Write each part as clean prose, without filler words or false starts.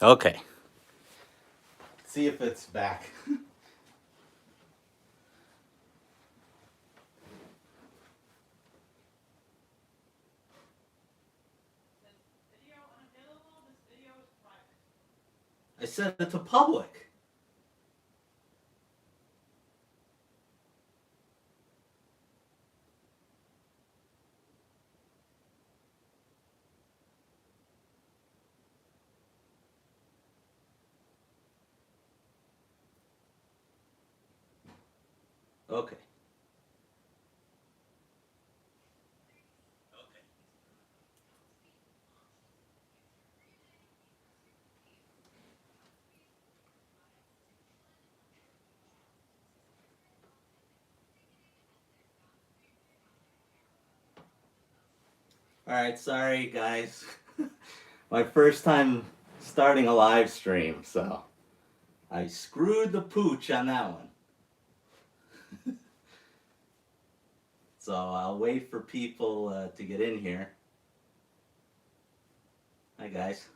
Okay. See if it's back. I set it to public. Okay. All right, sorry guys. My first time starting a live stream, so I screwed the pooch on that one. So I'll wait for people to get in here. Hi guys.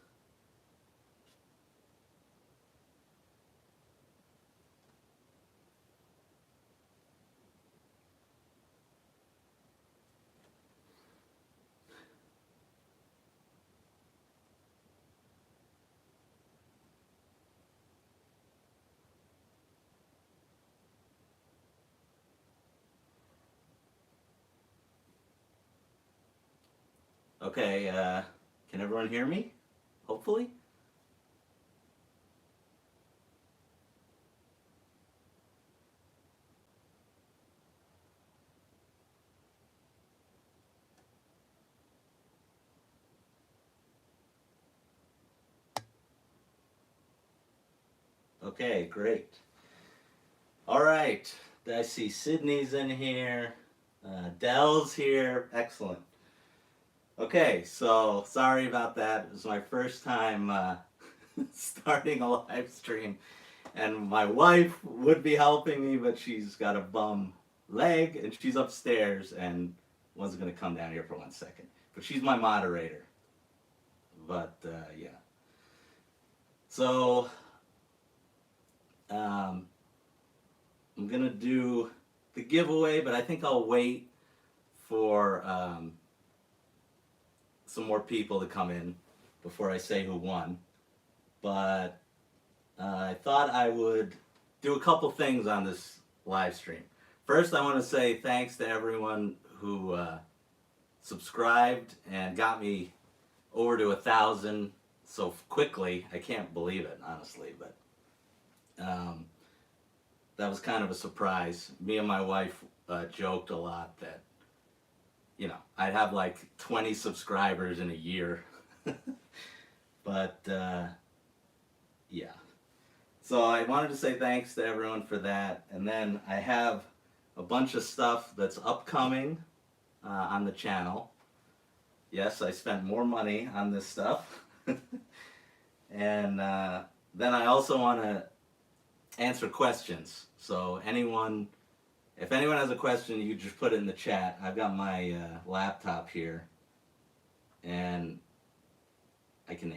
Okay, can everyone hear me? Hopefully? Okay, great. All right, I see Sydney's in here. Dell's here. Excellent. Okay, so sorry about that. It was my first time starting a live stream, and my wife would be helping me, but she's got a bum leg, and she's upstairs and wasn't going to come down here for 1 second. But she's my moderator. But yeah. So I'm going to do the giveaway, but I think I'll wait for some more people to come in before I say who won. But I thought I would do a couple things on this live stream. First, I want to say thanks to everyone who subscribed and got me over to 1,000 so quickly. I can't believe it, honestly, but that was kind of a surprise. Me and my wife joked a lot that, you know, I'd have like 20 subscribers in a year. But yeah. So I wanted to say thanks to everyone for that. And then I have a bunch of stuff that's upcoming on the channel. Yes, I spent more money on this stuff. And then I also want to answer questions. So if anyone has a question, you just put it in the chat. I've got my laptop here, and I can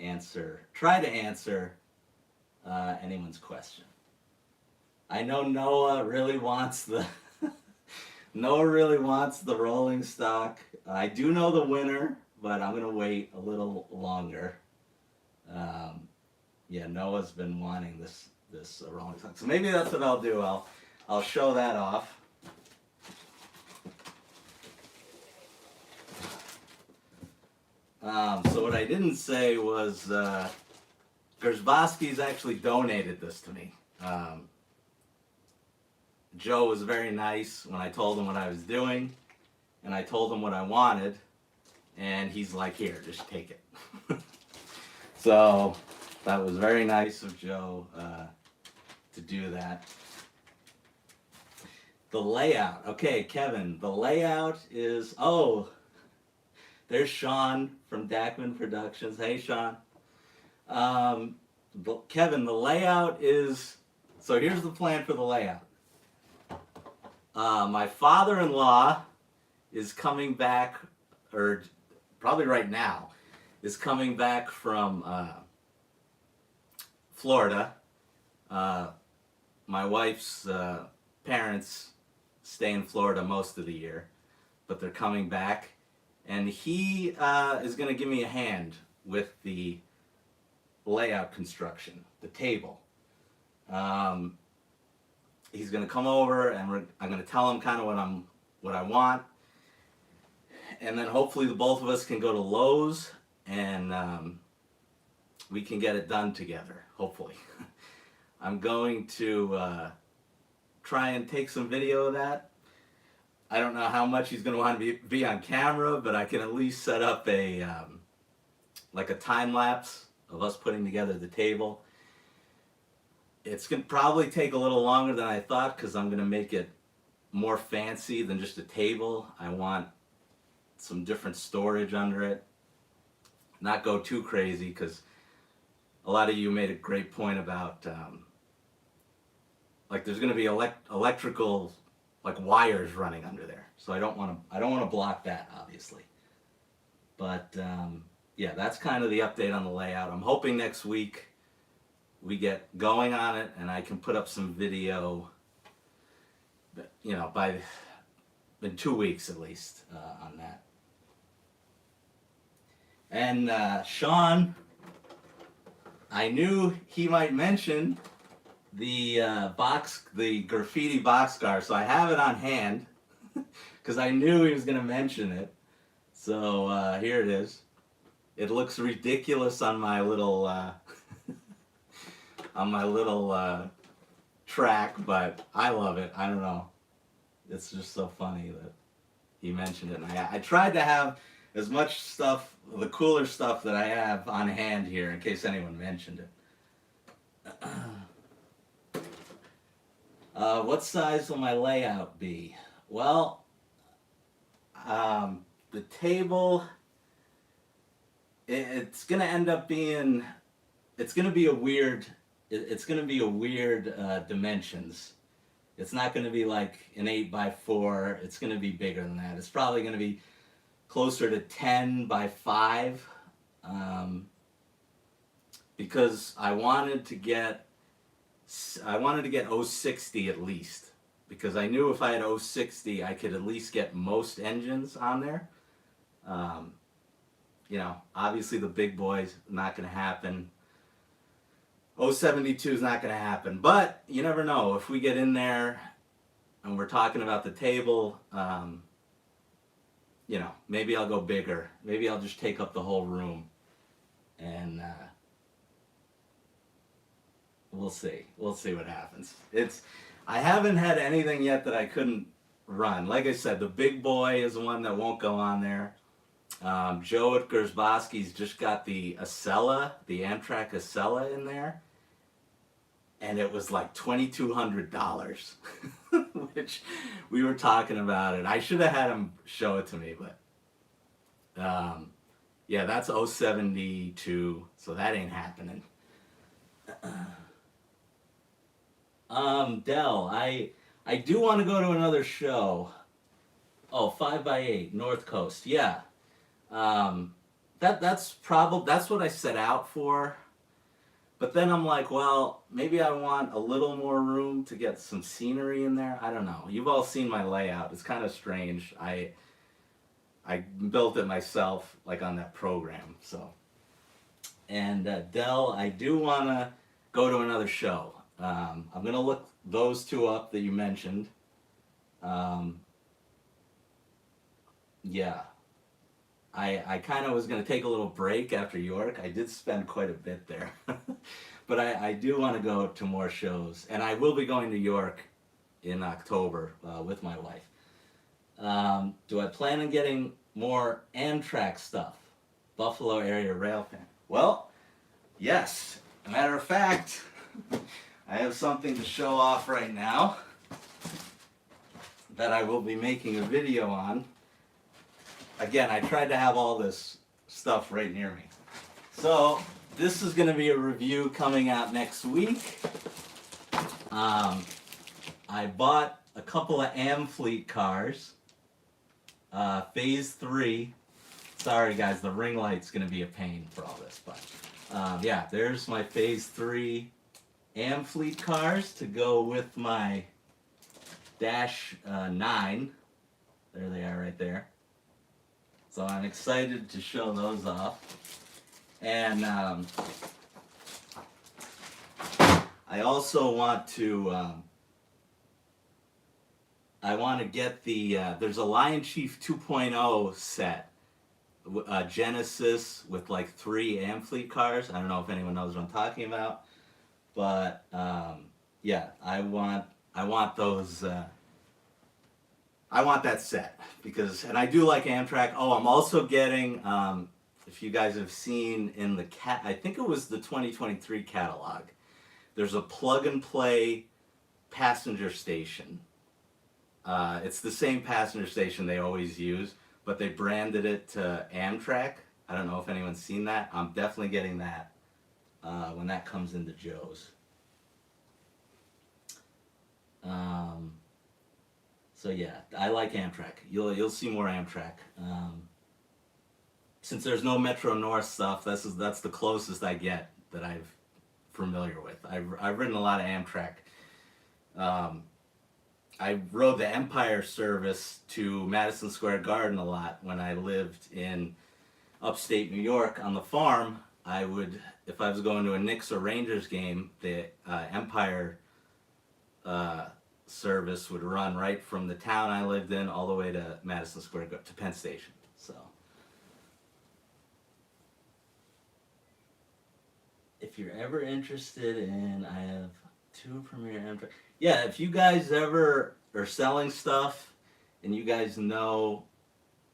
try to answer anyone's question. I know Noah really wants the rolling stock. I do know the winner, but I'm gonna wait a little longer. Yeah, Noah's been wanting this rolling stock, so maybe that's what I'll do. I'll show that off. So what I didn't say was Gerzbowski's actually donated this to me. Joe was very nice when I told him what I was doing, and I told him what I wanted, and he's like, here, just take it. So that was very nice of Joe to do that. The layout. Okay, Kevin, the layout is, oh, there's Sean from Dackman Productions. Hey, Sean. Kevin, the layout is, so here's the plan for the layout. My father-in-law is coming back, or probably right now, is coming back from Florida. My wife's parents stay in Florida most of the year, but they're coming back, and he is going to give me a hand with the layout construction, the table. He's going to come over, and I'm going to tell him kind of what I want, and then hopefully the both of us can go to Lowe's and we can get it done together. Hopefully, I'm going to try and take some video of that. I don't know how much he's going to want to be on camera, but I can at least set up a like a time lapse of us putting together the table. It's going to probably take a little longer than I thought because I'm going to make it more fancy than just a table. I want some different storage under it. Not go too crazy because a lot of you made a great point about like there's going to be electrical like wires running under there. So I don't want to block that, obviously. But yeah, that's kind of the update on the layout. I'm hoping next week we get going on it and I can put up some video, you know, in 2 weeks at least on that. And Sean, I knew he might mention the graffiti boxcar, so I have it on hand because I knew he was going to mention it. So here it is. It looks ridiculous on my little track, but I love it. I don't know. It's just so funny that he mentioned it. And I tried to have as much stuff, the cooler stuff that I have on hand here in case anyone mentioned it. What size will my layout be? Well, the table, it's gonna end up being, it's gonna be a weird dimensions. It's not gonna be like an 8x4. It's gonna be bigger than that. It's probably gonna be closer to 10x5, because I wanted to get 060 at least, because I knew if I had 060 I could at least get most engines on there. You know, obviously the big boys, not going to happen. 072 is not going to happen, but you never know. If we get in there and we're talking about the table, you know, maybe I'll go bigger. Maybe I'll just take up the whole room, and we'll see. We'll see what happens. I haven't had anything yet that I couldn't run. Like I said, the big boy is the one that won't go on there. Joe at Gersbowski's just got the Acela, the Amtrak Acela in there, and it was like $2,200, which we were talking about it. I should have had him show it to me, but yeah, that's 072, so that ain't happening. Dell, I do want to go to another show. Oh, 5x8, North Coast, yeah. That's what I set out for. But then I'm like, well, maybe I want a little more room to get some scenery in there. I don't know. You've all seen my layout. It's kind of strange. I built it myself, like on that program. So, and Dell, I do want to go to another show. I'm gonna look those two up that you mentioned. Yeah. I kind of was going to take a little break after York. I did spend quite a bit there. But I do want to go to more shows. And I will be going to York in October with my wife. Do I plan on getting more Amtrak stuff? Buffalo area rail fan. Well, yes. As a matter of fact, I have something to show off right now that I will be making a video on. Again, I tried to have all this stuff right near me. So, this is going to be a review coming out next week. I bought a couple of Amfleet cars. Phase 3. Sorry guys, the ring light's going to be a pain for all this. But yeah, there's my Phase 3 Amfleet cars to go with my Dash 9. There they are right there. So I'm excited to show those off. And I also want to get the there's a Lion Chief 2.0 set, Genesis with like 3 Amfleet cars. I don't know if anyone knows what I'm talking about, but yeah, I want those. I want that set because, and I do like Amtrak. Oh, I'm also getting. If you guys have seen in the I think it was the 2023 catalog. There's a plug and play passenger station. It's the same passenger station they always use, but they branded it to Amtrak. I don't know if anyone's seen that. I'm definitely getting that when that comes into Joe's. So yeah, I like Amtrak. You'll see more Amtrak. Since there's no Metro North stuff, that's the closest I get that I'm familiar with. I've ridden a lot of Amtrak. I rode the Empire service to Madison Square Garden a lot when I lived in upstate New York on the farm. I would, if I was going to a Knicks or Rangers game, the Empire service would run right from the town I lived in all the way to Madison Square Garden, to Penn Station. So if you're ever interested in, I have 2 Premier Amtrak. Yeah, if you guys ever are selling stuff and you guys know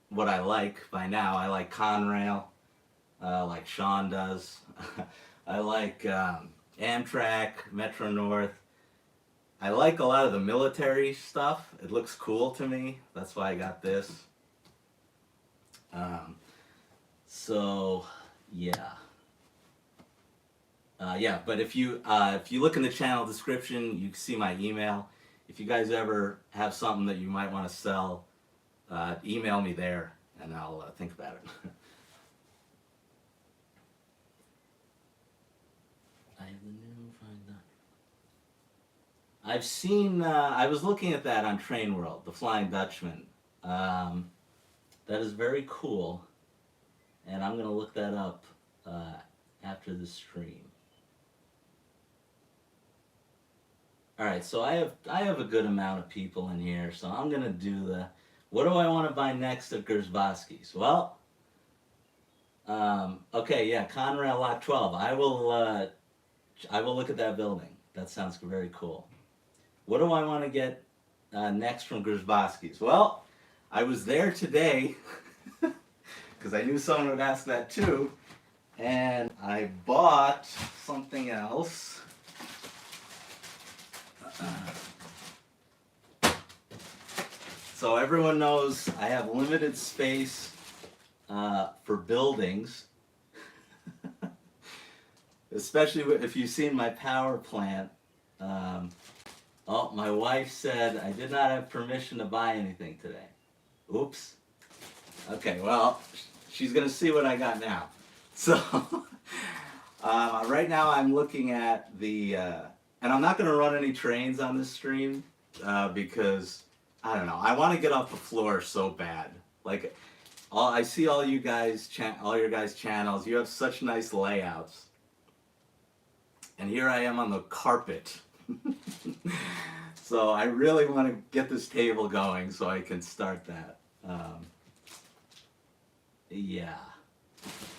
what I like by now, I like Conrail, like Sean does. I like Amtrak, Metro North. I like a lot of the military stuff. It looks cool to me. That's why I got this. So, yeah. Yeah, but if you look in the channel description, you can see my email. If you guys ever have something that you might want to sell, email me there, and I'll think about it. I have the new Flying Dutchman. I've seen. I was looking at that on Train World, the Flying Dutchman. That is very cool, and I'm gonna look that up after the stream. All right, so I have a good amount of people in here, so I'm gonna do the. What do I want to buy next at Gersbowski's? Well, okay, yeah, Conrail Lot 12. I will look at that building. That sounds very cool. What do I want to get next from Gersbowski's? Well, I was there today because I knew someone would ask that too, and I bought something else. So everyone knows I have limited space for buildings, especially if you've seen my power plant. Oh, my wife said I did not have permission to buy anything today. Oops. Okay, well, she's going to see what I got now. So right now I'm looking at the, and I'm not going to run any trains on this stream because, I don't know, I want to get off the floor so bad. Like, I see all you guys, all your guys' channels, you have such nice layouts. And here I am on the carpet. So I really want to get this table going so I can start that. Yeah.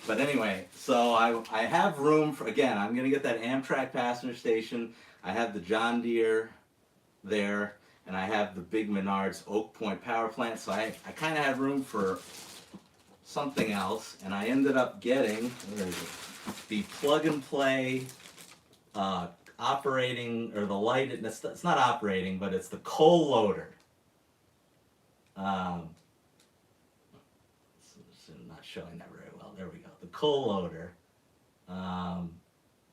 But anyway, so I have room for, again, I'm going to get that Amtrak passenger station. I have the John Deere there, and I have the big Menards Oak Point power plant. So I kind of have room for something else, and I ended up getting, where is it? The plug and play operating, or the light, it's not operating, but it's the coal loader. I'm not showing that very well. There we go. The coal loader.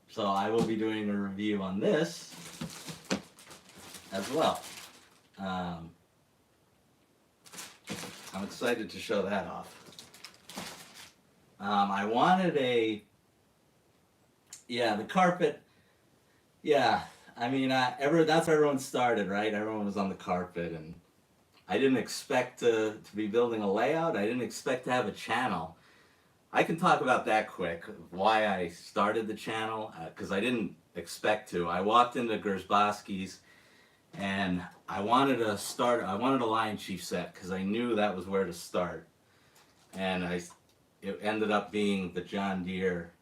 So I will be doing a review on this as well. I'm excited to show that off. I wanted the carpet. Yeah, I mean, that's where everyone started, right? Everyone was on the carpet, and I didn't expect to be building a layout. I didn't expect to have a channel. I can talk about that quick, why I started the channel, because I didn't expect to. I walked into Gersbowski's, and I wanted a Lion Chief set, because I knew that was where to start. And it ended up being the John Deere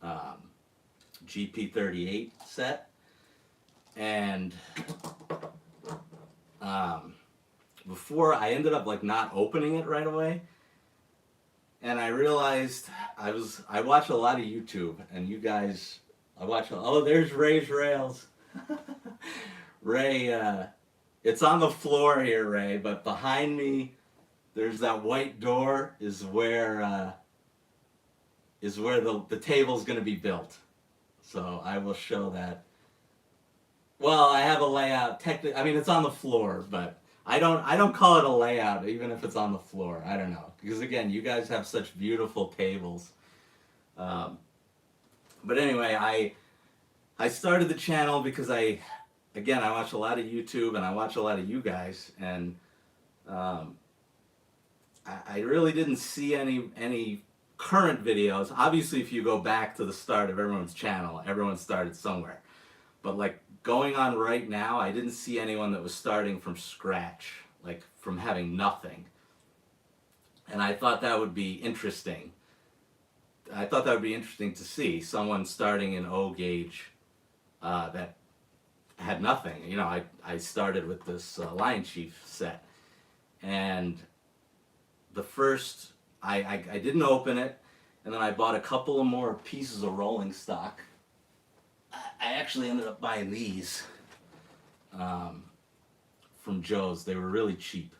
um, GP38 set. And um, before I ended up like not opening it right away, and I realized I watch a lot of YouTube, and you guys, there's Ray's Rails. Ray, it's on the floor here, Ray, but behind me, there's that white door is where the table's going to be built. So I will show that. Well, I have a layout. Technically, I mean it's on the floor, but I don't call it a layout even if it's on the floor. I don't know, because again, you guys have such beautiful tables. Um, but anyway, I started the channel because I watch a lot of YouTube and I watch a lot of you guys, and um, I really didn't see any current videos. Obviously, if you go back to the start of everyone's channel, everyone started somewhere. But like going on right now, I didn't see anyone that was starting from scratch, like from having nothing. And I thought that would be interesting. I thought that would be interesting to see someone starting in O gauge that had nothing. You know, I started with this Lion Chief set, and the first I didn't open it, and then I bought a couple of more pieces of rolling stock. I actually ended up buying these from Joe's. They were really cheap,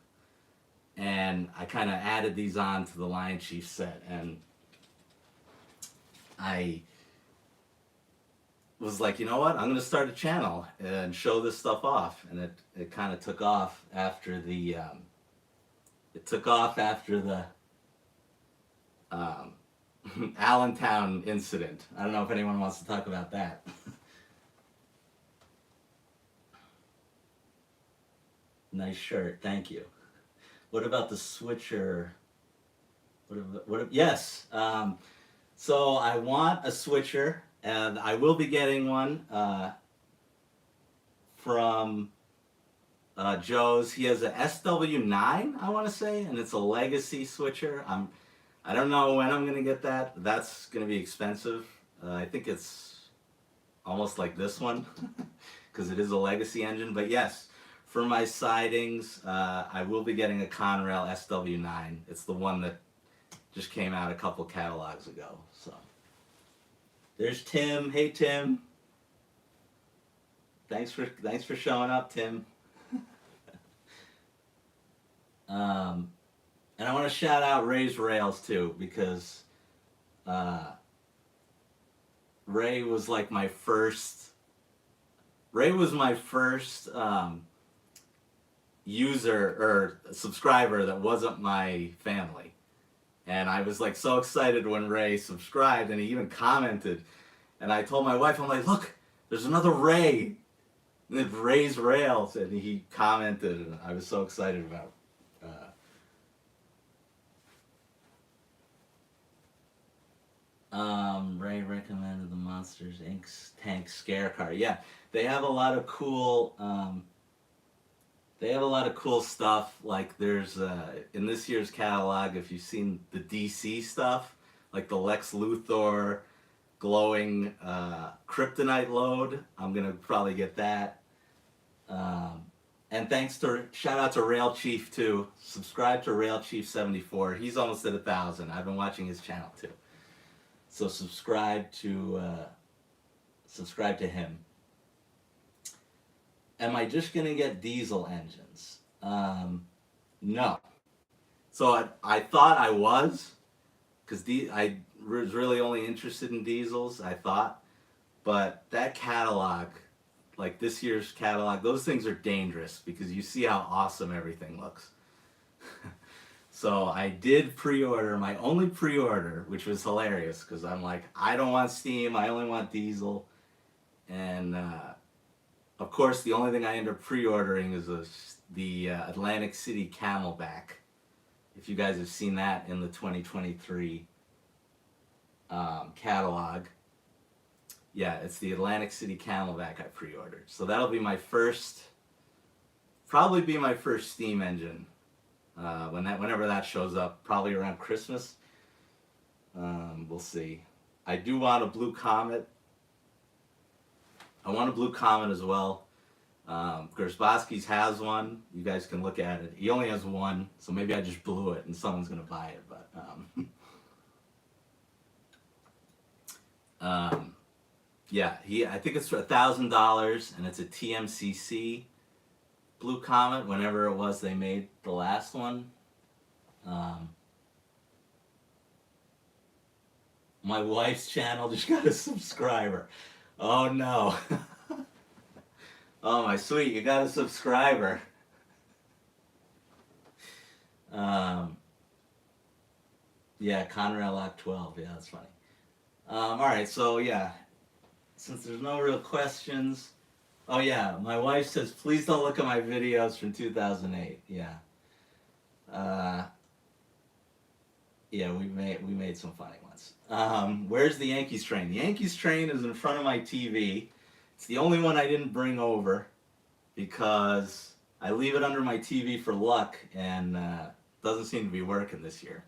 and I kind of added these on to the Lion Chief set, and I was like, you know what? I'm gonna start a channel and show this stuff off, and it kind of took off after the Allentown incident. I don't know if anyone wants to talk about that. Nice shirt, thank you. What about the switcher? Yes. So I want a switcher, and I will be getting one from Joe's. He has a SW9, I want to say, and it's a legacy switcher. I don't know when I'm gonna get that. That's gonna be expensive. I think it's almost like this one, because it is a legacy engine. But yes, for my sidings, I will be getting a Conrail SW9. It's the one that just came out a couple catalogs ago. So there's Tim. Hey Tim. Thanks for showing up, Tim. And I want to shout out Ray's Rails too, because Ray was like my first. Ray was my first user or subscriber that wasn't my family. And I was like so excited when Ray subscribed, and he even commented. And I told my wife, I'm like, look, there's another Ray. And it's Ray's Rails, and he commented, and I was so excited about. Ray recommended the Monsters Inc. Tank Scare Car. Yeah, they have a lot of cool. They have a lot of cool stuff. Like there's in this year's catalog, if you've seen the DC stuff, like the Lex Luthor glowing kryptonite load, I'm gonna probably get that. And shout out to Rail Chief too. Subscribe to Rail Chief 74. He's almost at 1,000. I've been watching his channel too. So subscribe to him. Am I just gonna get diesel engines? No. So I thought I was, because I was really only interested in diesels, I thought. But that catalog, like this year's catalog, those things are dangerous because you see how awesome everything looks. So I did pre-order, my only pre-order, which was hilarious because I'm like, I don't want steam, I only want diesel. And of course, the only thing I end up pre-ordering is the Atlantic City Camelback. If you guys have seen that in the 2023 catalog. Yeah, it's the Atlantic City Camelback I pre-ordered. So that'll be my first, probably be my first steam engine whenever that shows up, probably around Christmas. We'll see. I do want a Blue Comet. I want a Blue Comet as well. Gersbowski's has one. You guys can look at it. He only has one, so maybe I just blew it and someone's gonna buy it. But yeah, I think it's for $1,000, and it's a TMCC Blue Comet. Whenever it was they made the last one. My wife's channel just got a subscriber. Oh no. Oh my sweet, you got a subscriber. Yeah, Conrail Lock 12. Yeah, that's funny. Alright, so yeah. Since there's no real questions. Oh yeah, my wife says, please don't look at my videos from 2008. Yeah. Yeah, we made some funny ones. Where's the Yankees train? The Yankees train is in front of my TV. It's the only one I didn't bring over because I leave it under my TV for luck, and doesn't seem to be working this year.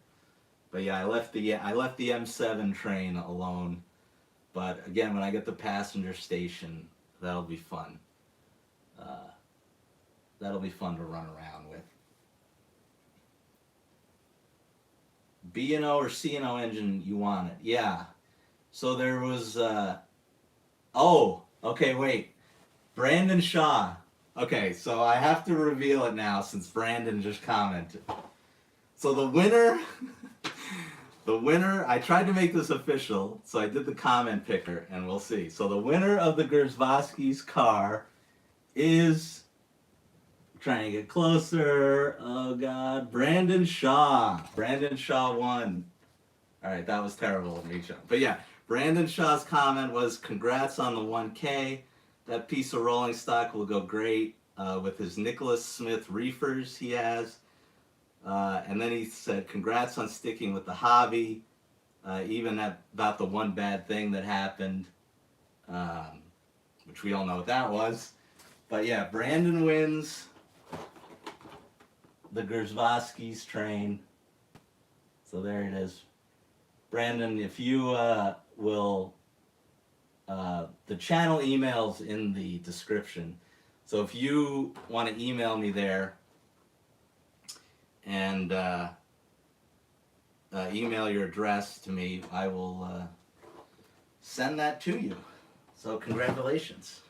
But yeah, I left the M7 train alone. But again, when I get the passenger station, that'll be fun. That'll be fun to run around with. B&O or C&O engine, you want it? Yeah. So there was, oh, okay, wait. Brandon Shaw. Okay, so I have to reveal it now since Brandon just commented. So the winner, I tried to make this official, so I did the comment picker, and we'll see. So the winner of the Gersbowski's car is, trying to get closer, oh god, Brandon Shaw. Brandon Shaw won. Alright, that was terrible of me, Shaw. But yeah, Brandon Shaw's comment was, congrats on the 1K. That piece of rolling stock will go great with his Nicholas Smith reefers he has. And then he said, congrats on sticking with the hobby, even about the one bad thing that happened, which we all know what that was. But yeah, Brandon wins the Gersbowski's train. So there it is. Brandon, if you will, the channel email's in the description. So if you want to email me there and email your address to me, I will send that to you. So congratulations.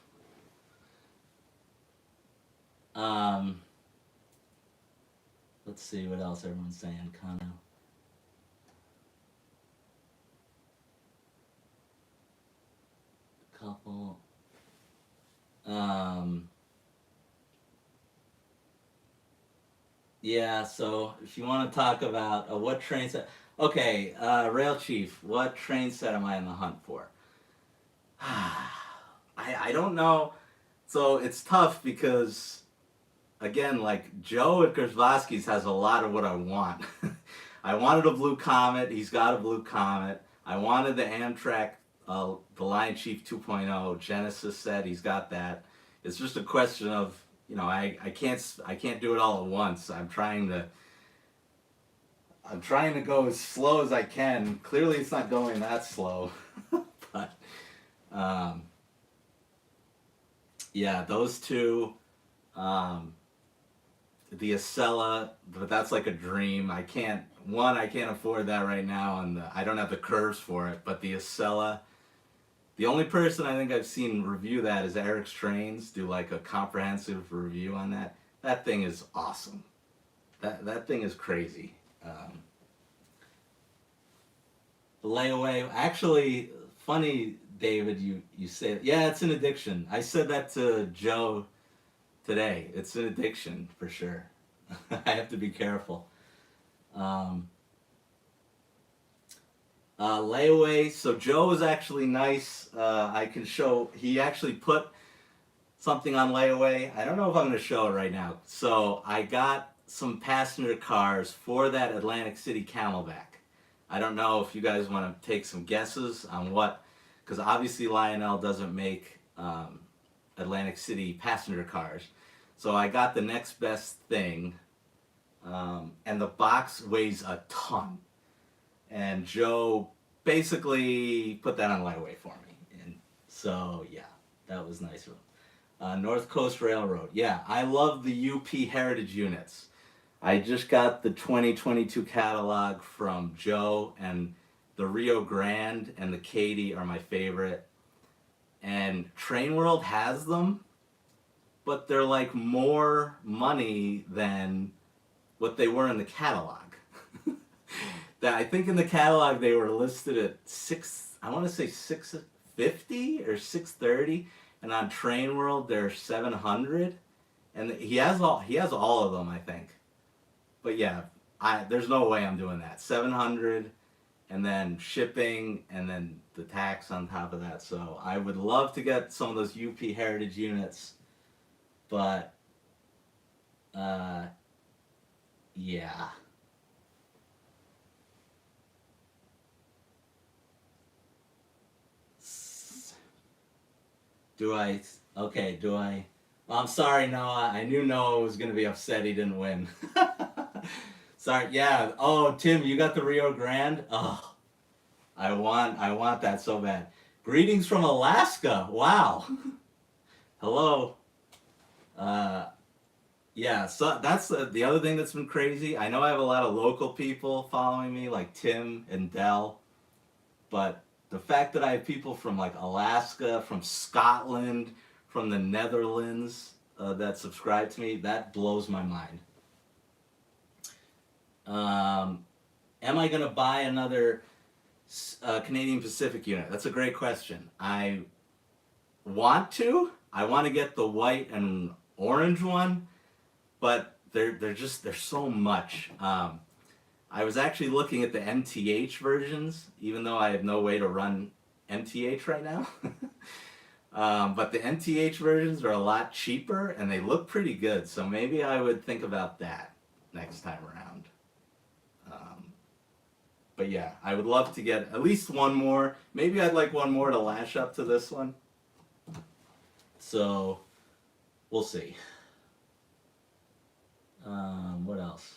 Let's see what else everyone's saying. Kano. Couple. Yeah, so if you want to talk about what train set... Okay, Rail Chief, what train set am I in the hunt for? I don't know. So it's tough because, again, like Joe at Gersbowski's has a lot of what I want. I wanted a Blue Comet. He's got a Blue Comet. I wanted the Amtrak, the Lion Chief 2.0 Genesis set. He's got that. It's just a question of, you know, I can't do it all at once. I'm trying to go as slow as I can. Clearly, it's not going that slow, but yeah, those two. The Acela, but that's like a dream. I can't afford that right now, and I don't have the curves for it. But the Acela, the only person I think I've seen review that is Eric's Trains, do like a comprehensive review on that. That thing is awesome. That thing is crazy. The Layaway, actually, funny, David, you say, yeah, it's an addiction. I said that to Joe today. It's an addiction for sure. I have to be careful. Layaway. So Joe is actually nice. I can show. He actually put something on layaway. I don't know if I'm going to show it right now. So I got some passenger cars for that Atlantic City Camelback. I don't know if you guys want to take some guesses on what, because obviously Lionel doesn't make Atlantic City passenger cars. So I got the next best thing, and the box weighs a ton. And Joe basically put that on layaway for me. And so, yeah, that was nice of him. North Coast Railroad. Yeah, I love the UP Heritage units. I just got the 2022 catalog from Joe, and the Rio Grande and the Katy are my favorite. And Train World has them, but they're like more money than what they were in the catalog. That I think in the catalog they were listed at I want to say 650 or 630, and on Train World they're 700, and he has all of them, I think. But yeah, there's no way I'm doing that. 700, and then shipping, and then the tax on top of that. So I would love to get some of those UP Heritage units, but yeah. Okay, well, I'm sorry, Noah. I knew Noah was going to be upset he didn't win. Sorry, yeah. Oh, Tim, you got the Rio Grande? Oh, I want that so bad. Greetings from Alaska. Wow. Hello. Yeah, so that's the other thing that's been crazy. I know I have a lot of local people following me, like Tim and Dell, but the fact that I have people from like Alaska, from Scotland, from the Netherlands that subscribe to me, that blows my mind. Am I going to buy another Canadian Pacific unit? That's a great question. I want to. I want to get the white and orange one, but there's so much. I was actually looking at the MTH versions, even though I have no way to run MTH right now. But the MTH versions are a lot cheaper, and they look pretty good, so maybe I would think about that next time around. But yeah, I would love to get at least one more. Maybe I'd like one more to lash up to this one. So, we'll see. What else?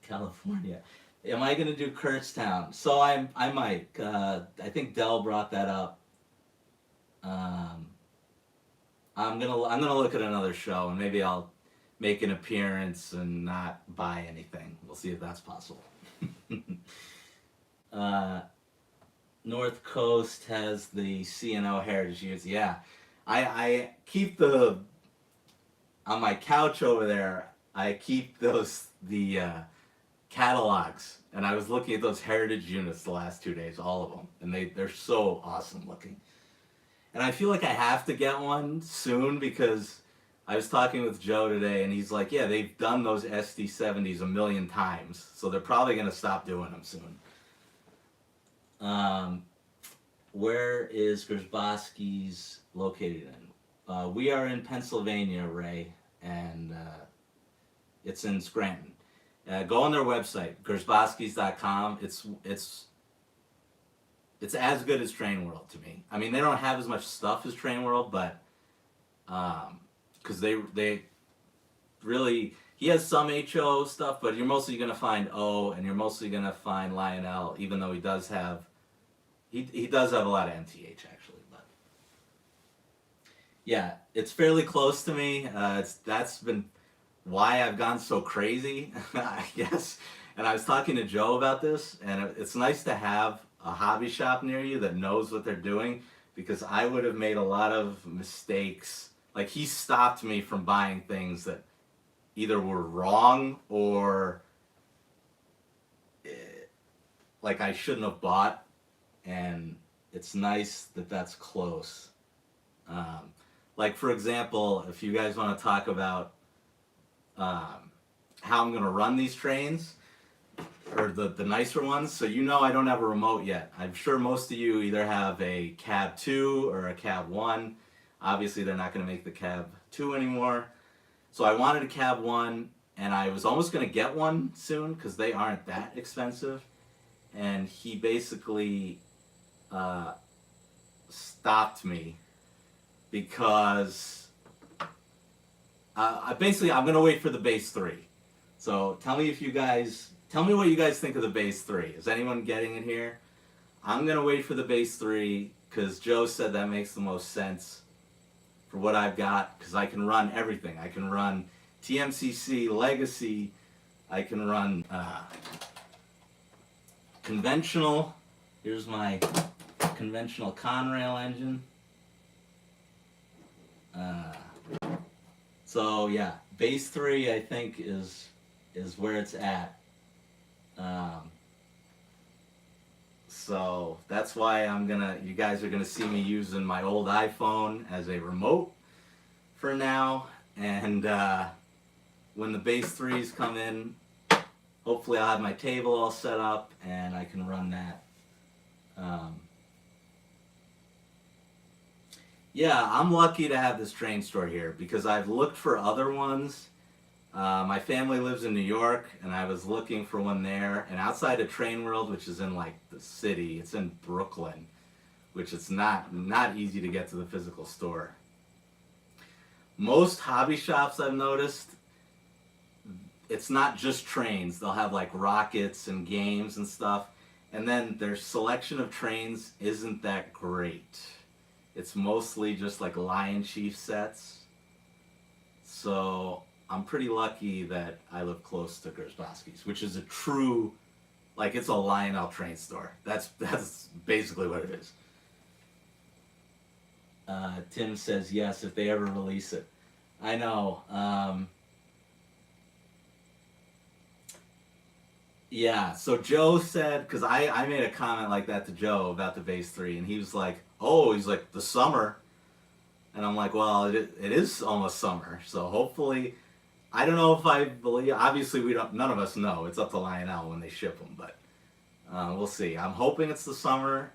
California. Am I gonna do Kurztown? So I might. I think Dell brought that up. I'm gonna look at another show, and maybe I'll make an appearance and not buy anything. We'll see if that's possible. North Coast has the CNO Heritage units. Yeah, I keep on my couch over there. I keep the catalogs, and I was looking at those Heritage units the last 2 days, all of them, and they're so awesome looking. And I feel like I have to get one soon, because I was talking with Joe today, and he's like, yeah, they've done those SD70s a million times, so they're probably going to stop doing them soon. Where is Gersbowski's located in? We are in Pennsylvania, Ray, and it's in Scranton. Go on their website, gersbowskis.com. It's as good as Train World to me. I mean, they don't have as much stuff as Train World, but because they really, he has some HO stuff, but you're mostly gonna find O, and you're mostly gonna find Lionel, even though he does have a lot of MTH actually, but yeah, it's fairly close to me. That's been why I've gone so crazy, I guess. And I was talking to Joe about this, and it's nice to have a hobby shop near you that knows what they're doing, because I would have made a lot of mistakes. Like, he stopped me from buying things that either were wrong or like I shouldn't have bought, and it's nice that that's close. Like, for example, if you guys want to talk about how I'm going to run these trains, or the nicer ones. So you know I don't have a remote yet. I'm sure most of you either have a Cab 2 or a Cab 1. Obviously they're not going to make the Cab 2 anymore. So I wanted a Cab 1, and I was almost going to get one soon because they aren't that expensive. And he basically stopped me because I'm going to wait for the base 3. So tell me what you guys think of the base 3. Is anyone getting it here? I'm going to wait for the base 3 because Joe said that makes the most sense for what I've got, because I can run everything. I can run TMCC, Legacy, I can run conventional. Here's my conventional Conrail engine. So yeah, base 3 I think is where it's at. So that's why you guys are gonna see me using my old iPhone as a remote for now, and when the base 3s come in, hopefully I'll have my table all set up and I can run that. Yeah, I'm lucky to have this train store here because I've looked for other ones. My family lives in New York, and I was looking for one there. And outside of Train World, which is in like the city, it's in Brooklyn, which it's not easy to get to the physical store. Most hobby shops I've noticed, it's not just trains. They'll have like rockets and games and stuff, and then their selection of trains isn't that great. It's mostly just like Lion Chief sets. So I'm pretty lucky that I live close to Gersbowski's, which is a true, like, it's a Lionel train store. That's basically what it is. Tim says yes if they ever release it. I know. Yeah, so Joe said, because I made a comment like that to Joe about the base 3, and he was like, oh, he's like, the summer. And I'm like, well, it is almost summer, so hopefully, I don't know if I believe, obviously none of us know, it's up to Lionel when they ship them, but we'll see. I'm hoping it's the summer.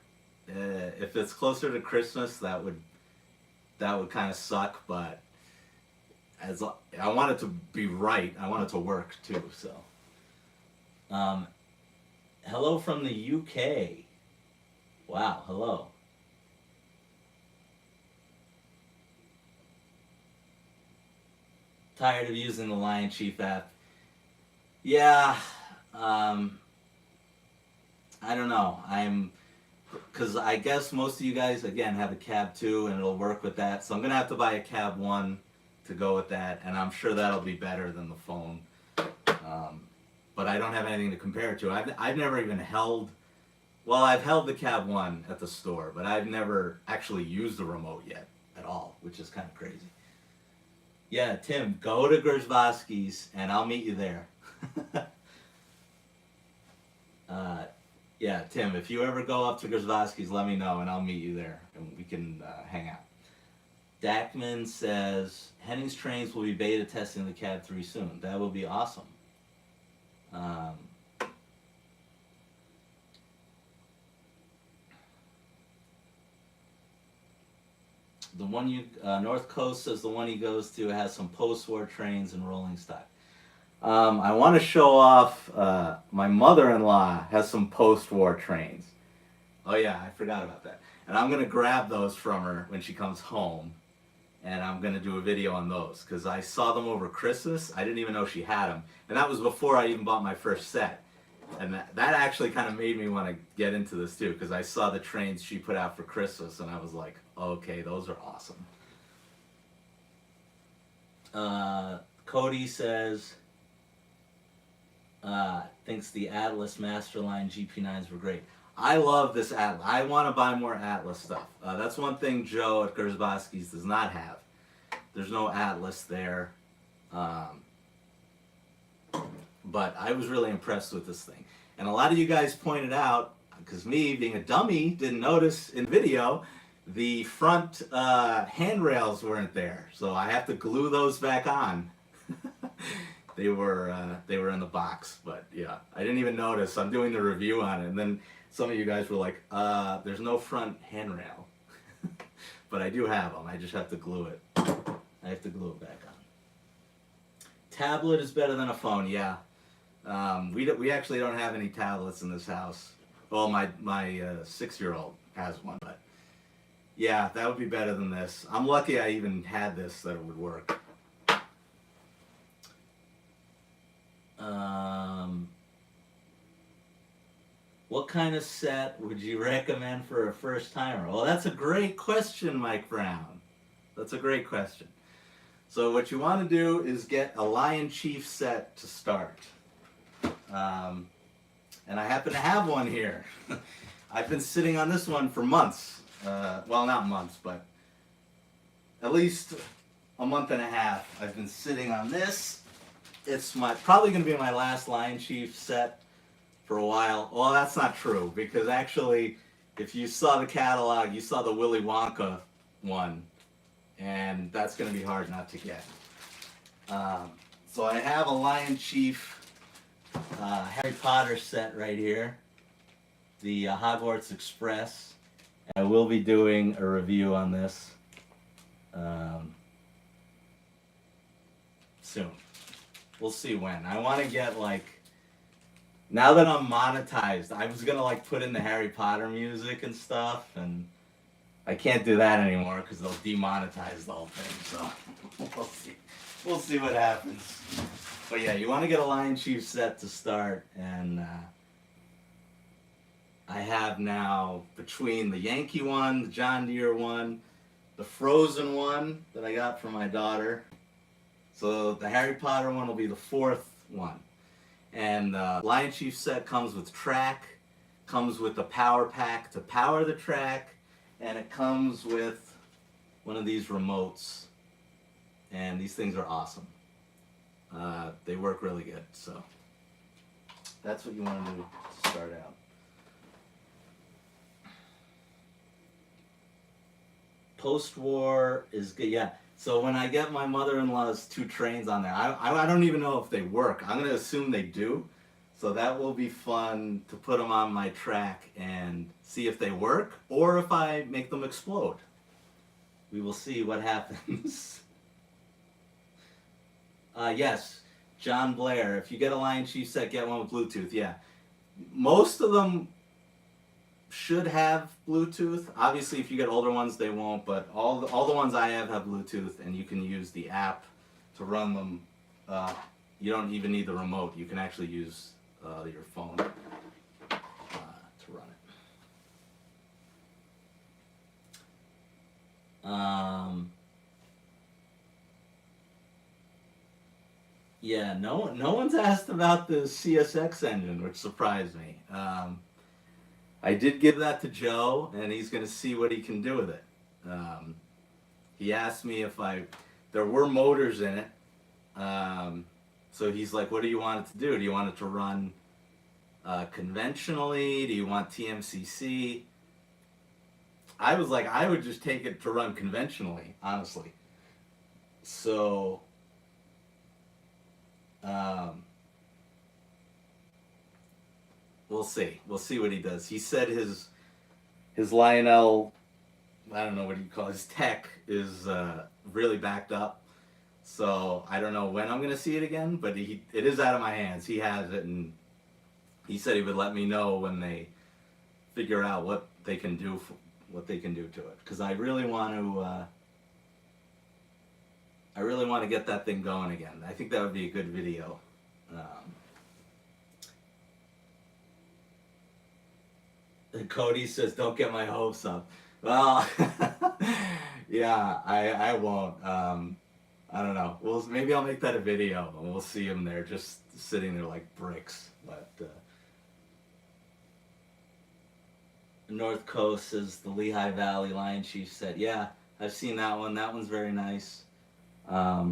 If it's closer to Christmas, that would kind of suck, but I want it to be right, I want it to work too, so. Hello from the UK. Wow, hello. Tired of using the Lion Chief app. Yeah, I don't know. Because I guess most of you guys, again, have a Cab 2 and it'll work with that. So I'm going to have to buy a Cab 1 to go with that. And I'm sure that'll be better than the phone. But I don't have anything to compare it to. I've never even held, well, I've held the Cab 1 at the store, but I've never actually used the remote yet at all, which is kind of crazy. Yeah, Tim, go to Gersbowski's and I'll meet you there. Yeah, Tim, if you ever go up to Gersbowski's, let me know and I'll meet you there and we can hang out. Dackman says, Henning's trains will be beta testing the Cab 3 soon. That will be awesome. The one North Coast says the one he goes to has some post-war trains and rolling stock. I want to show off, my mother-in-law has some post-war trains. Oh yeah, I forgot about that. And I'm going to grab those from her when she comes home. And I'm going to do a video on those. Because I saw them over Christmas. I didn't even know she had them. And that was before I even bought my first set. And that actually kind of made me want to get into this too. Because I saw the trains she put out for Christmas. And I was like, okay, those are awesome. Cody says, thinks the Atlas Masterline GP9s were great. I love this Atlas. I want to buy more Atlas stuff. That's one thing Joe at Gersbowski's does not have. There's no Atlas there. But I was really impressed with this thing. And a lot of you guys pointed out, because me, being a dummy, didn't notice in video, the front handrails weren't there. So I have to glue those back on. they were in the box. But yeah, I didn't even notice. I'm doing the review on it, and then some of you guys were like, "There's no front handrail," but I do have them. I just have to glue it. I have to glue it back on. Tablet is better than a phone. Yeah. We actually don't have any tablets in this house. Well, my 6-year-old has one, but yeah, that would be better than this. I'm lucky I even had this that it would work. What kind of set would you recommend for a first timer? Well, that's a great question, Mike Brown. That's a great question. So what you want to do is get a Lion Chief set to start. And I happen to have one here. I've been sitting on this one for months. Well, not months, but at least a month and a half. I've been sitting on this. It's probably going to be my last Lion Chief set for a while. Well, that's not true, because actually, if you saw the catalog, you saw the Willy Wonka one, and that's going to be hard not to get. So I have a Lion Chief Harry Potter set right here, the Hogwarts Express. I will be doing a review on this soon. We'll see when. I want to get, like, now that I'm monetized, I was gonna like put in the Harry Potter music and stuff, and I can't do that anymore because they'll demonetize the whole thing. So we'll see what happens. But yeah, you want to get a Lion Chief set to start, and I have now, between the Yankee one, the John Deere one, the Frozen one that I got from my daughter. So the Harry Potter one will be the 4th one. And the Lion Chief set comes with track, comes with the power pack to power the track, and it comes with one of these remotes. And these things are awesome. They work really good, so that's what you want to do to start out. Post-war is good, yeah. So when I get my mother-in-law's 2 trains on there, I don't even know if they work. I'm going to assume they do. So that will be fun to put them on my track and see if they work or if I make them explode. We will see what happens. Yes, John Blair. If you get a Lion Chief set, get one with Bluetooth. Yeah. Most of them should have Bluetooth. Obviously, if you get older ones, they won't, but all the ones I have Bluetooth, and you can use the app to run them. You don't even need the remote. You can actually use your phone to run it. Yeah, no one's asked about the CSX engine, which surprised me. I did give that to Joe, and he's going to see what he can do with it. He asked me if there were motors in it. So he's like, what do you want it to do? Do you want it to run conventionally? Do you want TMCC? I was like, I would just take it to run conventionally, honestly. So, we'll see. We'll see what he does. He said his Lionel, I don't know what you call it, his tech is really backed up. So I don't know when I'm going to see it again, but it is out of my hands. He has it, and he said he would let me know when they figure out what they can do to it. Because I really want to get that thing going again. I think that would be a good video. Cody says, don't get my hopes up. Well, yeah, I won't. I don't know. Well, maybe I'll make that a video, and we'll see him there just sitting there like bricks. But North Coast says the Lehigh Valley Lion Chief set. Yeah, I've seen that one. That one's very nice. I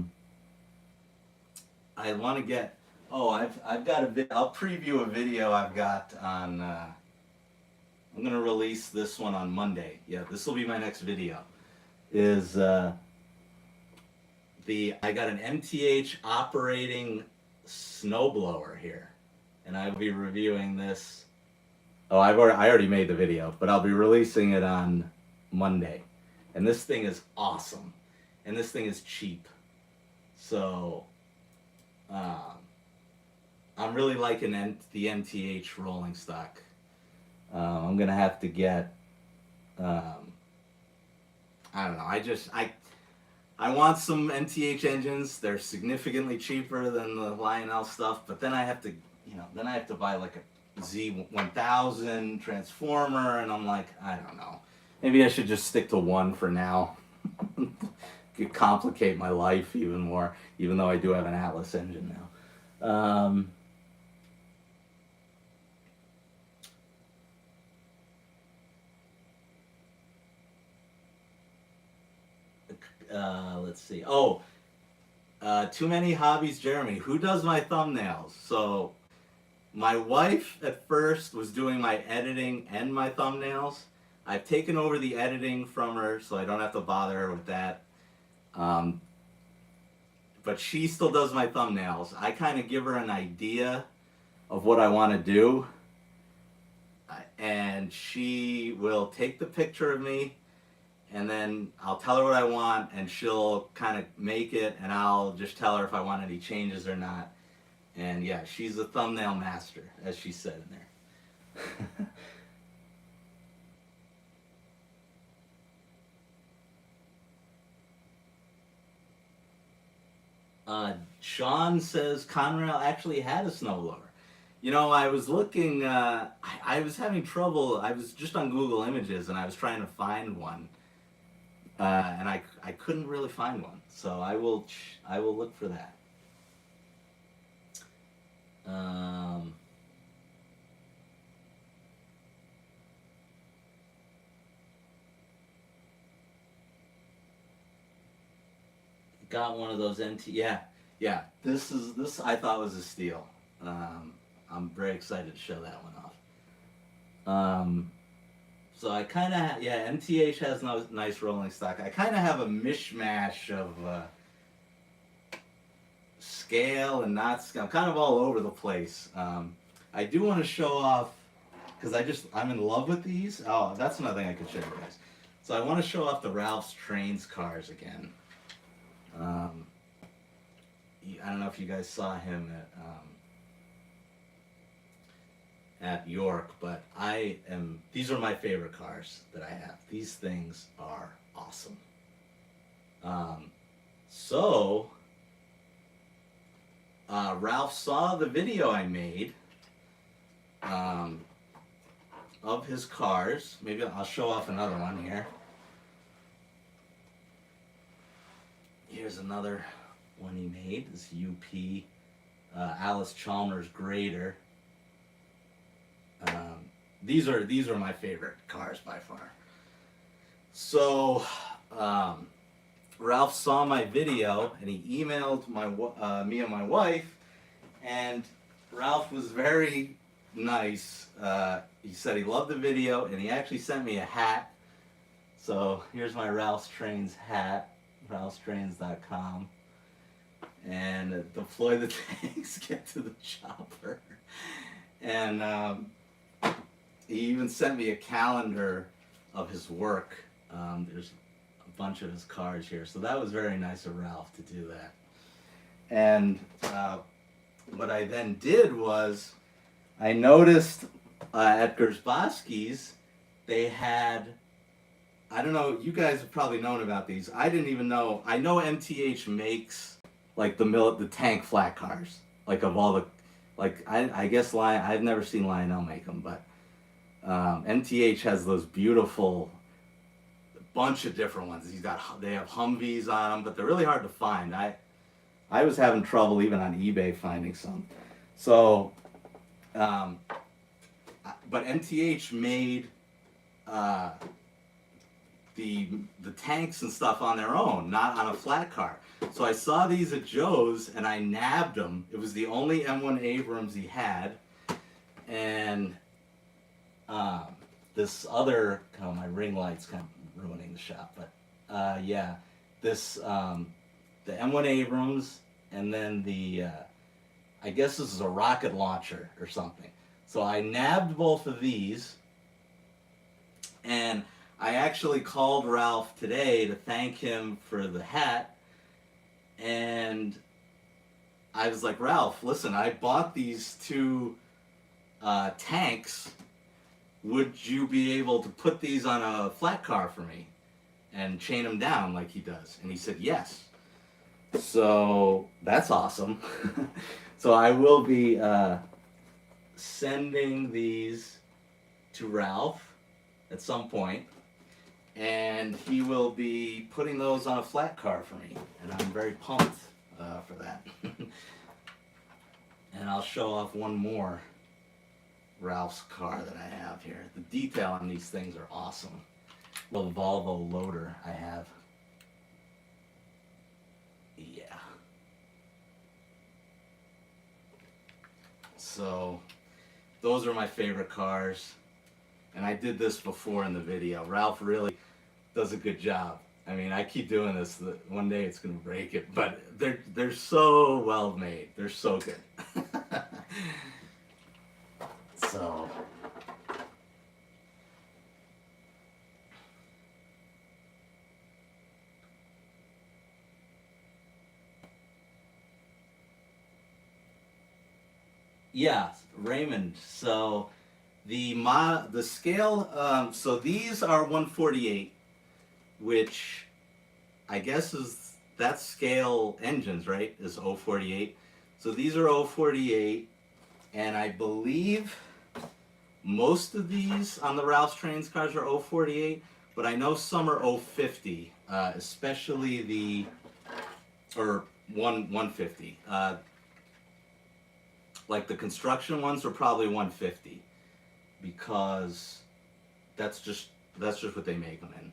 want to get. Oh, I've got I'll preview a video I've got on. I'm gonna release this one on Monday. Yeah, this will be my next video. I got an MTH operating snowblower here, and I'll be reviewing this. Oh, I already made the video, but I'll be releasing it on Monday. And this thing is awesome, and this thing is cheap. So, um, I'm really liking the MTH rolling stock. I'm gonna have to get. I don't know. I want some MTH engines. They're significantly cheaper than the Lionel stuff, but then I have to, then I have to buy like a Z1000 transformer, and I'm like, I don't know. Maybe I should just stick to one for now. Could complicate my life even more, even though I do have an Atlas engine now. Let's see. Oh, Too Many Hobbies Jeremy. Who does my thumbnails? So, my wife at first was doing my editing and my thumbnails. I've taken over the editing from her, so I don't have to bother her with that. But she still does my thumbnails. I kind of give her an idea of what I want to do, and she will take the picture of me, and then I'll tell her what I want, and she'll kind of make it, and I'll just tell her if I want any changes or not. And yeah, she's a thumbnail master, as she said in there. Sean says Conrail actually had a snowblower. I was looking, I was having trouble. I was just on Google Images, and I was trying to find one. And I couldn't really find one, so I will look for that. Got one of those yeah. This I thought was a steal. I'm very excited to show that one off. So I kind of, MTH has nice rolling stock. I kind of have a mishmash of scale and not scale. I'm kind of all over the place. I do want to show off, because I'm in love with these. Oh, that's another thing I could show you guys. So I want to show off the Ralph's Trains cars again. I don't know if you guys saw him at York, but these are my favorite cars that I have. These things are awesome. Ralph saw the video I made of his cars. Maybe I'll show off another one here. Here's another one he made. This UP Alice Chalmers grader. These are my favorite cars by far. So Ralph saw my video and he emailed me and my wife, and Ralph was very nice. He said he loved the video, and he actually sent me a hat. So here's my Ralph's Trains hat, ralphstrains.com. And deploy the tanks, get to the chopper. And he even sent me a calendar of his work. There's a bunch of his cars here. So that was very nice of Ralph to do that. And what I then did was, I noticed at Gersbowski's, they had, I don't know, you guys have probably known about these. I didn't even know. I know MTH makes like the tank flat cars, like of all the, like I guess I've never seen Lionel make them, but MTH has those beautiful bunch of different ones. They have Humvees on them, but they're really hard to find. I was having trouble even on eBay finding some. So, but MTH made the tanks and stuff on their own, not on a flat car. So I saw these at Joe's and I nabbed them. It was the only M1 Abrams he had, and this other, my ring light's kind of ruining the shot, but this the M1 Abrams, and then the I guess this is a rocket launcher or something. So I nabbed both of these, and I actually called Ralph today to thank him for the hat, and I was like, Ralph, listen, I bought these two tanks. Would you be able to put these on a flat car for me and chain them down like he does? And he said yes. So that's awesome. So I will be sending these to Ralph at some point, and he will be putting those on a flat car for me, and I'm very pumped for that. And I'll show off one more Ralph's car that I have here. The detail on these things are awesome. The Volvo loader I have. Yeah. So those are my favorite cars. And I did this before in the video. Ralph really does a good job. I mean, I keep doing this. One day it's going to break it. But they're so well made. They're so good. So... yeah, Raymond. So the scale. So these are 148, which I guess is that's scale engines, right? Is 048. So these are 048, and I believe most of these on the Ralph's Trains cars are 048, but I know some are 050, especially the or 150. Like the construction ones are probably 150 because that's just what they make them in.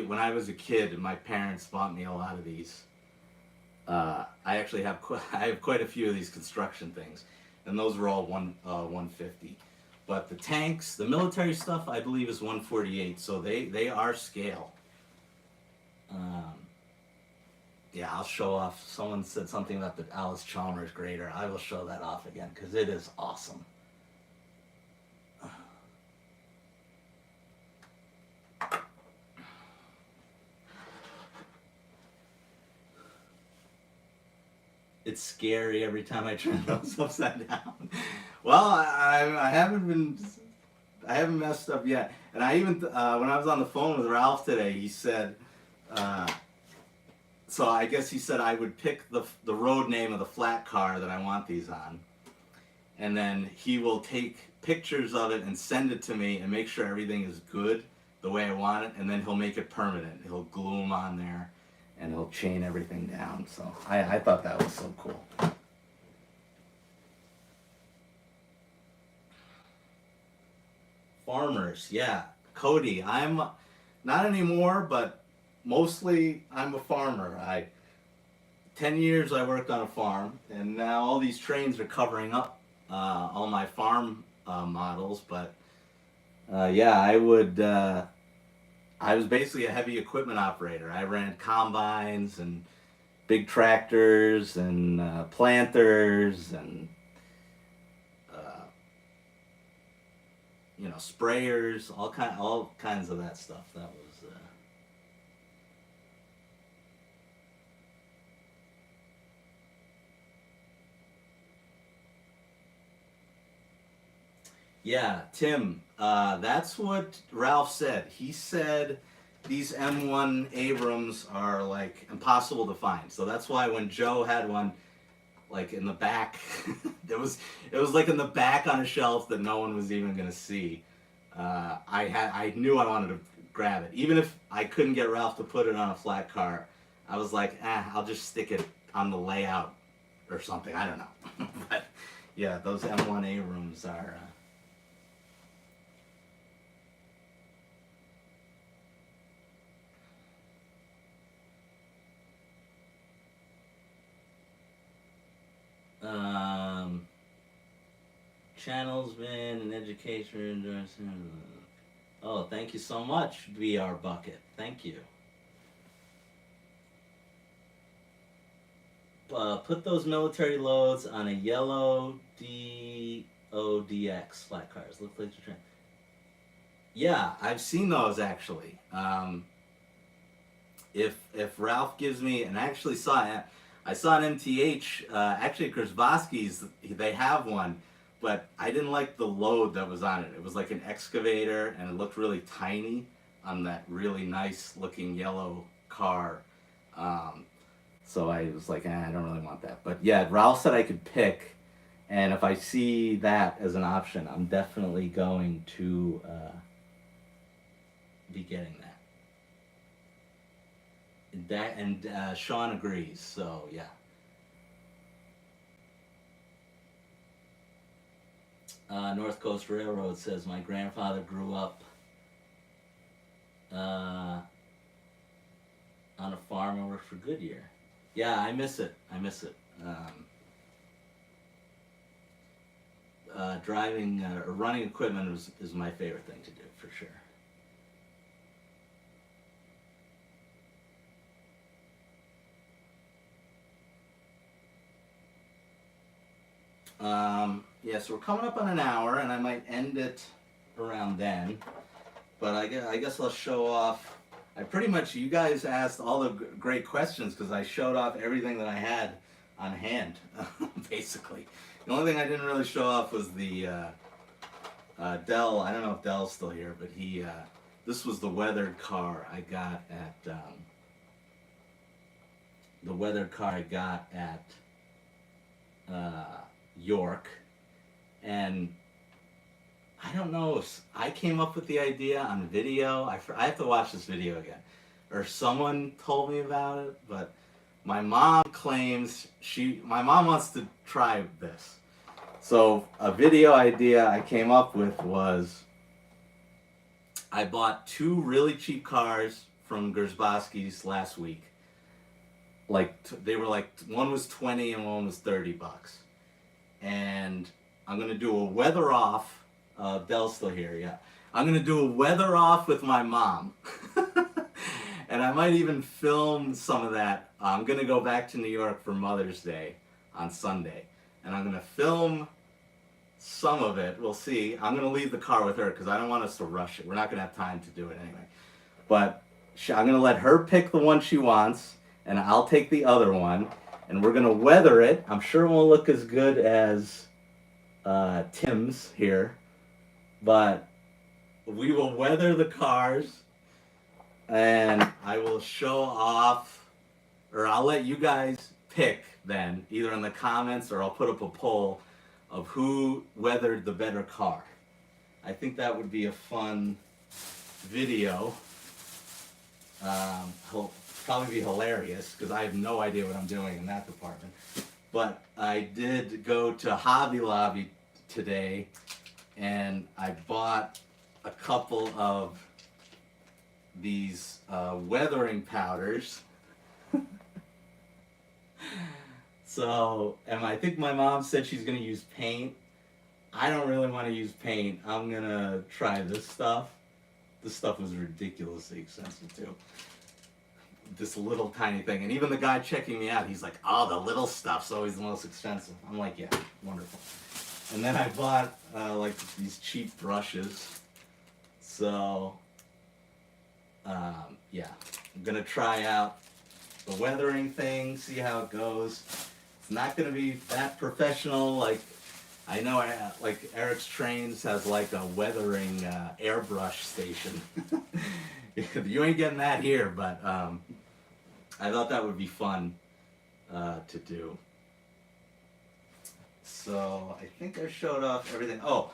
When I was a kid, my parents bought me a lot of these. I actually have I have quite a few of these construction things, and those were all 150. But the tanks, the military stuff, I believe is 148. So they are scale. Yeah, I'll show off. Someone said something about the Alice Chalmers grader. I will show that off again because it is awesome. It's scary every time I turn those upside down. Well, I haven't messed up yet. And I even when I was on the phone with Ralph today, he said. So I guess he said I would pick the road name of the flat car that I want these on, and then he will take pictures of it and send it to me and make sure everything is good the way I want it, and then he'll make it permanent. He'll glue them on there, and he'll chain everything down. So I thought that was so cool. Farmers, yeah. Cody, I'm not anymore, but mostly I'm a farmer. 10 years I worked on a farm, and now all these trains are covering up all my farm models. But yeah, I was basically a heavy equipment operator. I ran combines and big tractors and planters and sprayers, all kinds of that stuff. That was yeah, Tim. That's what Ralph said. He said these M1 Abrams are like impossible to find. So that's why when Joe had one, like in the back, it was like in the back on a shelf that no one was even gonna see. I knew I wanted to grab it, even if I couldn't get Ralph to put it on a flat car. I was like, I'll just stick it on the layout or something. I don't know, but yeah, those M1 Abrams are. Channels been an education. Oh, thank you so much, VR Bucket. Thank you. put those military loads on a yellow DODX flat cars. Look like you're trying. Yeah, I've seen those actually. If Ralph gives me, and I actually I saw an MTH, actually at Kurzbowski's, they have one, but I didn't like the load that was on it. It was like an excavator, and it looked really tiny on that really nice looking yellow car. So I was like, I don't really want that. But yeah, Ralph said I could pick, and if I see that as an option, I'm definitely going to be getting that. And Sean agrees, so yeah. North Coast Railroad says my grandfather grew up on a farm and worked for Goodyear. Yeah, I miss it. I miss it. Driving or running equipment is my favorite thing to do, for sure. Yeah, so we're coming up on an hour, and I might end it around then. But I guess I'll show off. You guys asked all the great questions because I showed off everything that I had on hand, basically. The only thing I didn't really show off was the Dell. I don't know if Dell's still here, but this was the weathered car I got at York, and I don't know if I came up with the idea on video. I have to watch this video again, or someone told me about it. But my mom claims my mom wants to try this. So a video idea I came up with was I bought 2 really cheap cars from Gersbowski's last week. They were like, one was 20 and one was $30. And I'm gonna do a weather off. Dell's still here, yeah. I'm gonna do a weather off with my mom. And I might even film some of that. I'm gonna go back to New York for Mother's Day on Sunday. And I'm gonna film some of it. We'll see. I'm gonna leave the car with her because I don't want us to rush it. We're not gonna have time to do it anyway. But I'm gonna let her pick the one she wants, and I'll take the other one, and we're gonna weather it. I'm sure it won't look as good as Tim's here, but we will weather the cars, and I will show off, or I'll let you guys pick then, either in the comments or I'll put up a poll of who weathered the better car. I think that would be a fun video. Probably be hilarious because I have no idea what I'm doing in that department. But I did go to Hobby Lobby today, and I bought a couple of these weathering powders. So, and I think my mom said she's gonna use paint. I don't really want to use paint. I'm gonna try this stuff. This stuff was ridiculously expensive too. This little tiny thing, and even the guy checking me out, he's like, "Oh, the little stuff's always the most expensive." I'm like, "Yeah, wonderful." And then I bought like these cheap brushes. So, yeah, I'm gonna try out the weathering thing, see how it goes. It's not gonna be that professional. Like, I know, like Eric's Trains has like a weathering airbrush station. You ain't getting that here, but I thought that would be fun to do. So I think I showed off everything. Oh,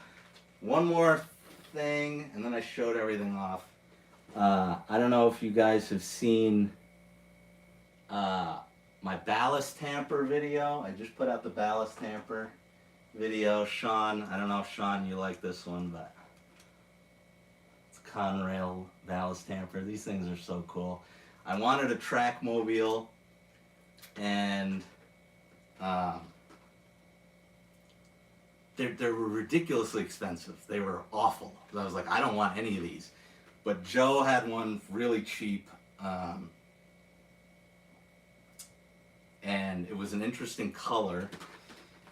one more thing, and then I showed everything off. I don't know if you guys have seen my ballast tamper video. I just put out the ballast tamper video. Sean, I don't know if Sean you like this one, but it's Conrail ballast tamper. These things are so cool. I wanted a track mobile, and they were ridiculously expensive. They were awful. I was like, I don't want any of these. But Joe had one really cheap and it was an interesting color.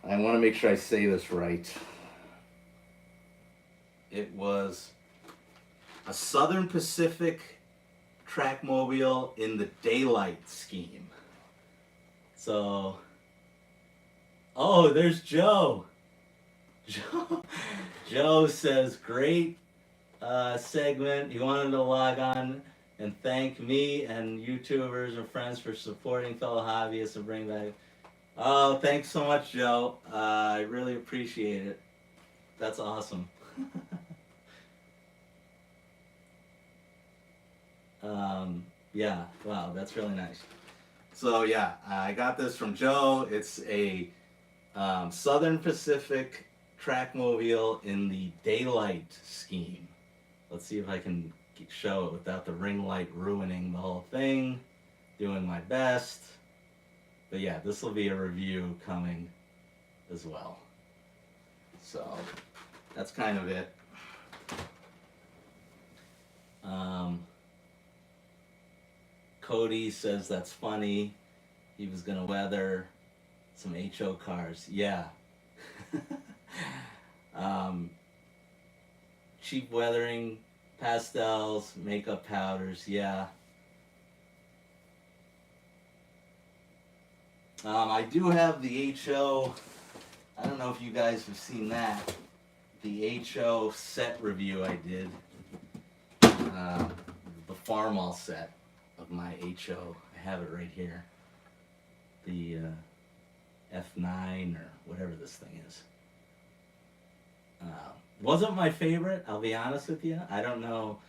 I want to make sure I say this right. It was a Southern Pacific trackmobile in the daylight scheme. So, oh, there's Joe. Joe says, great segment. He wanted to log on and thank me and YouTubers and friends for supporting fellow hobbyists and bring back. Oh, thanks so much, Joe. I really appreciate it. That's awesome. Yeah, wow, that's really nice. So yeah, I got this from Joe. It's a Southern Pacific trackmobile in the daylight scheme. Let's see if I can show it without the ring light ruining the whole thing. Doing my best. But yeah, this will be a review coming as well. So that's kind of it. Cody says that's funny. He was gonna weather some HO cars. Yeah. Cheap weathering, pastels, makeup powders. Yeah. I do have the HO. I don't know if you guys have seen that. The HO set review I did. The Farmall set of my HO. I have it right here. The F9 or whatever this thing is. Wasn't my favorite, I'll be honest with you. I don't know.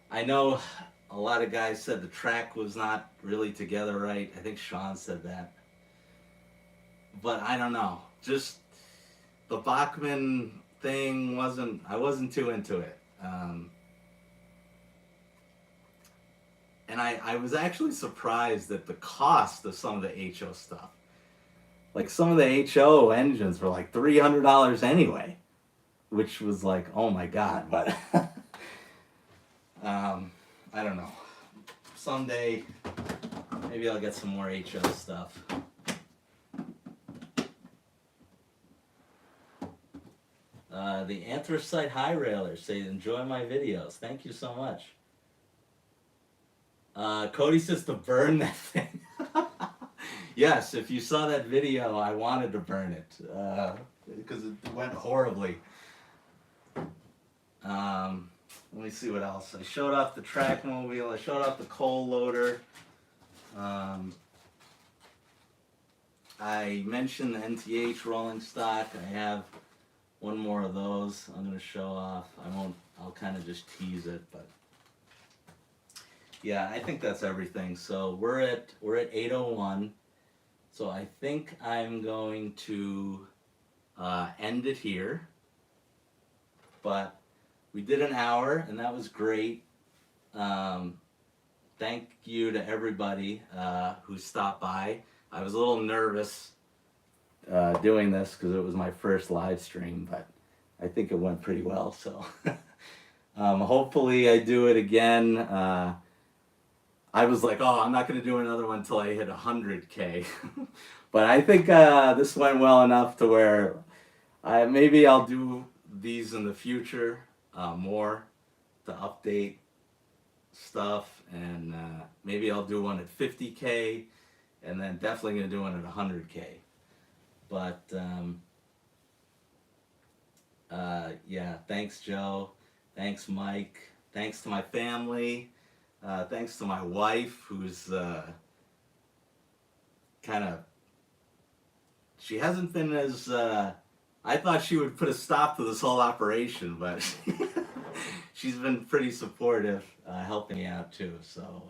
I know a lot of guys said the track was not really together right. I think Sean said that. But I don't know. Just the Bachman thing I wasn't too into it. And I was actually surprised at the cost of some of the HO stuff. Like some of the HO engines were like $300 anyway, which was like, oh my God. But I don't know. Someday, maybe I'll get some more HO stuff. The Anthracite High Railers say, enjoy my videos. Thank you so much. Cody says to burn that thing. Yes, if you saw that video, I wanted to burn it because it went horribly. Let me see what else. I showed off the trackmobile. I showed off the coal loader. I mentioned the NTH rolling stock. I have one more of those I'm going to show off. I'll kind of just tease it, but yeah, I think that's everything. So we're at 8:01. So I think I'm going to end it here. But we did an hour, and that was great. Thank you to everybody who stopped by. I was a little nervous doing this because it was my first live stream, but I think it went pretty well. So hopefully I do it again. I was like, oh, I'm not going to do another one until I hit 100K. But I think this went well enough to where maybe I'll do these in the future more to update stuff. And maybe I'll do one at 50K and then definitely going to do one at 100K. But yeah, thanks, Joe. Thanks, Mike. Thanks to my family. Thanks to my wife, who's kind of, she hasn't been as, I thought she would put a stop to this whole operation, but she's been pretty supportive, helping me out too. So,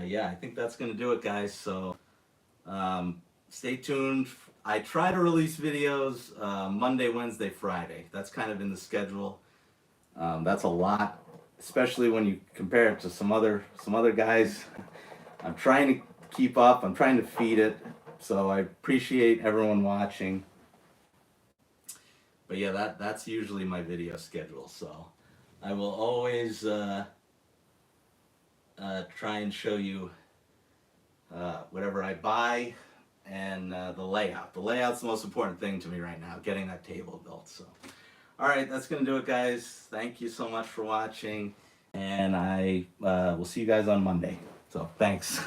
yeah, I think that's going to do it, guys. So, stay tuned. I try to release videos Monday, Wednesday, Friday. That's kind of in the schedule. That's a lot. Especially when you compare it to some other guys. I'm trying to keep up. I'm trying to feed it. So I appreciate everyone watching. But yeah, that's usually my video schedule. So I will always try and show you whatever I buy, and the layout. The layout's the most important thing to me right now, getting that table built. So, all right, that's gonna do it, guys. Thank you so much for watching, and I will see you guys on Monday. So, thanks.